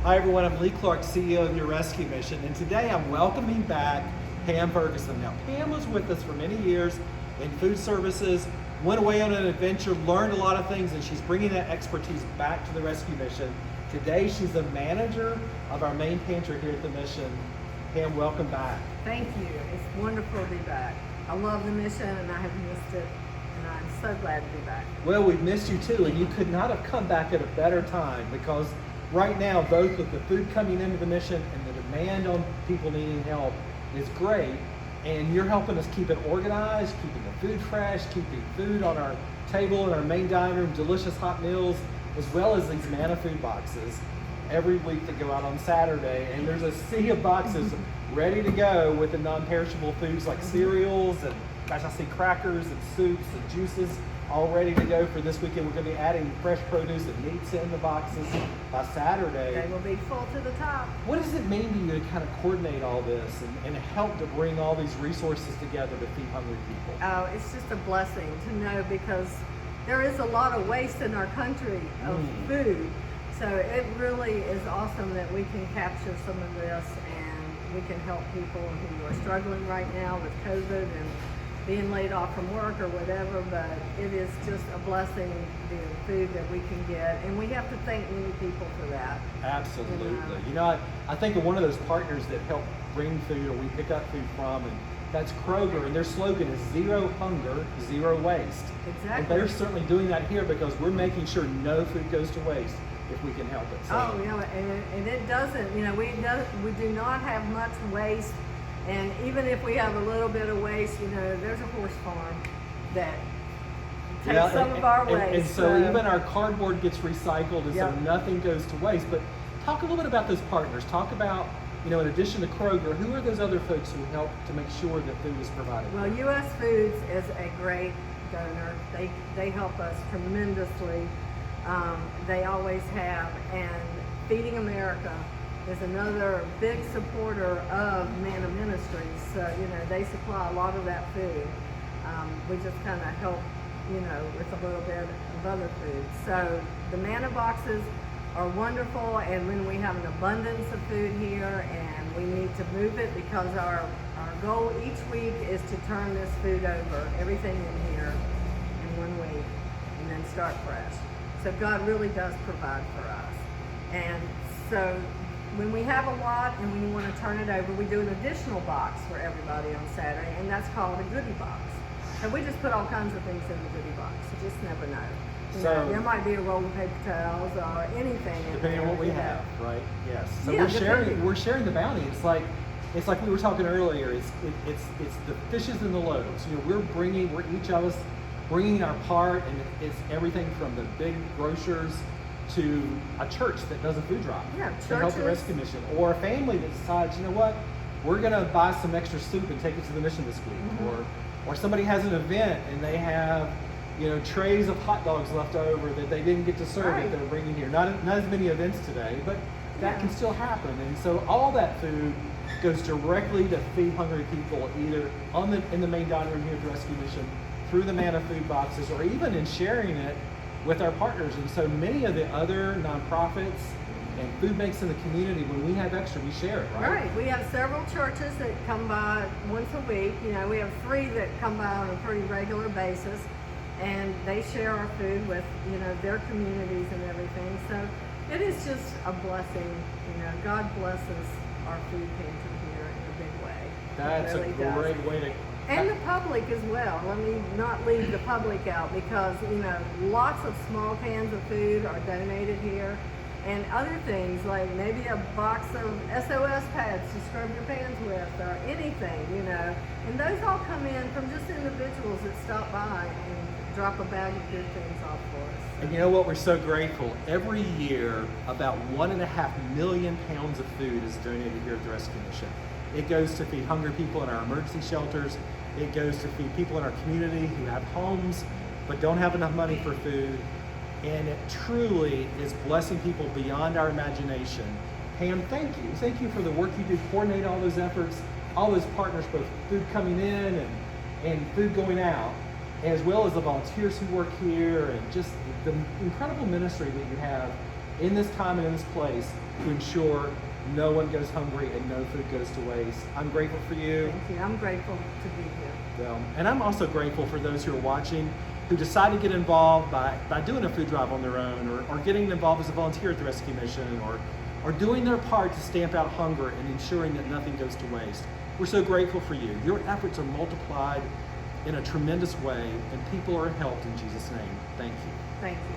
Hi everyone, I'm Lee Clark, CEO of Your Rescue Mission, and today I'm welcoming back Pam Ferguson. Now, Pam was with us for many years in food services, went away on an adventure, learned a lot of things, and she's bringing that expertise back to the Rescue Mission. Today, she's the manager of our main pantry here at the Mission. Pam, welcome back. Thank you. It's wonderful to be back. I love the mission and I have missed it, and I'm so glad to be back. Well, we've missed you too, and you could not have come back at a better time because right now, both with the food coming into the mission and the demand on people needing help is great, and you're helping us keep it organized, keeping the food fresh, keeping food on our table in our main dining room, delicious hot meals, as well as these Manna food boxes every week that go out on Saturday, and there's a sea of boxes ready to go with the non-perishable foods like cereals, and gosh, I see crackers and soups and juices all ready to go for this weekend. We're going to be adding fresh produce and meats in the boxes by Saturday. They will be full to the top. What does it mean to you to kind of coordinate all this and help to bring all these resources together to feed hungry people? Oh, it's just a blessing to know, because there is a lot of waste in our country of food. So it really is awesome that we can capture some of this and we can help people who are struggling right now with COVID and being laid off from work or whatever, but it is just a blessing, the food that we can get, and we have to thank many people for that. Absolutely. You know, I think of one of those partners that help bring food or we pick up food from, and that's Kroger, and their slogan is zero hunger, zero waste. Exactly. And they're certainly doing that here because we're making sure no food goes to waste if we can help it. So. Oh, yeah, and it doesn't, you know, we do not have much waste. And even if we have a little bit of waste, you know, there's a horse farm that takes some of our waste. And so even our cardboard gets recycled, and so nothing goes to waste. But talk a little bit about those partners. Talk about, you know, in addition to Kroger, who are those other folks who help to make sure that food is provided? Well, U.S. Foods is a great donor. They help us tremendously. They always have. And Feeding America is another big supporter of Manna Ministries. So, you know, they supply a lot of that food. We just kind of help, you know, with a little bit of other food. So the Manna boxes are wonderful, and when we have an abundance of food here and we need to move it, because our goal each week is to turn this food over, everything in here, in 1 week, and then start fresh. So God really does provide for us. And so when we have a lot and we want to turn it over, we do an additional box for everybody on Saturday, and that's called a goodie box. So we just put all kinds of things in the goodie box. You just never know. You know, there might be a roll of paper towels or anything. Depending on what we have, right? Yes. So yeah, we're sharing the bounty. It's like we were talking earlier. It's the fishes and the loaves. You know, we're each of us bringing our part, and it's everything from the big grocers to a church that does a food drive to help the Rescue Mission, or a family that decides, you know what, we're going to buy some extra soup and take it to the mission this week, or somebody has an event and they have, you know, trays of hot dogs left over that they didn't get to serve that they're bringing here. Not as many events today, but that can still happen. And so all that food goes directly to feed hungry people, either in the main dining room here at the Rescue Mission, through the Manna food boxes, or even in sharing it with our partners. And so many of the other nonprofits and food banks in the community, when we have extra, we share it, right? Right. We have several churches that come by once a week. You know, we have 3 that come by on a pretty regular basis, and they share our food with, you know, their communities and everything. So it is just a blessing. You know, God blesses our food pantry here in a big way. That's really a great way to... And the public as well. Let me not leave the public out, because, you know, lots of small cans of food are donated here, and other things like maybe a box of SOS pads to scrub your pans with, or anything, you know. And those all come in from just individuals that stop by and drop a bag of good things off for us. And you know what? We're so grateful. Every year, about 1.5 million pounds of food is donated here at the Rescue Mission. It goes to feed hungry people in our emergency shelters. It goes to feed people in our community who have homes but don't have enough money for food. And it truly is blessing people beyond our imagination. Pam, thank you. Thank you for the work you do, coordinate all those efforts, all those partners, both food coming in and food going out, as well as the volunteers who work here, and just the incredible ministry that you have in this time and in this place to ensure no one goes hungry and no food goes to waste. I'm grateful for you. Thank you. I'm grateful to be here. And I'm also grateful for those who are watching who decide to get involved by doing a food drive on their own, or getting involved as a volunteer at the rescue mission, or doing their part to stamp out hunger and ensuring that nothing goes to waste. We're so grateful for you. Your efforts are multiplied in a tremendous way, and people are helped in Jesus' name. Thank you. Thank you.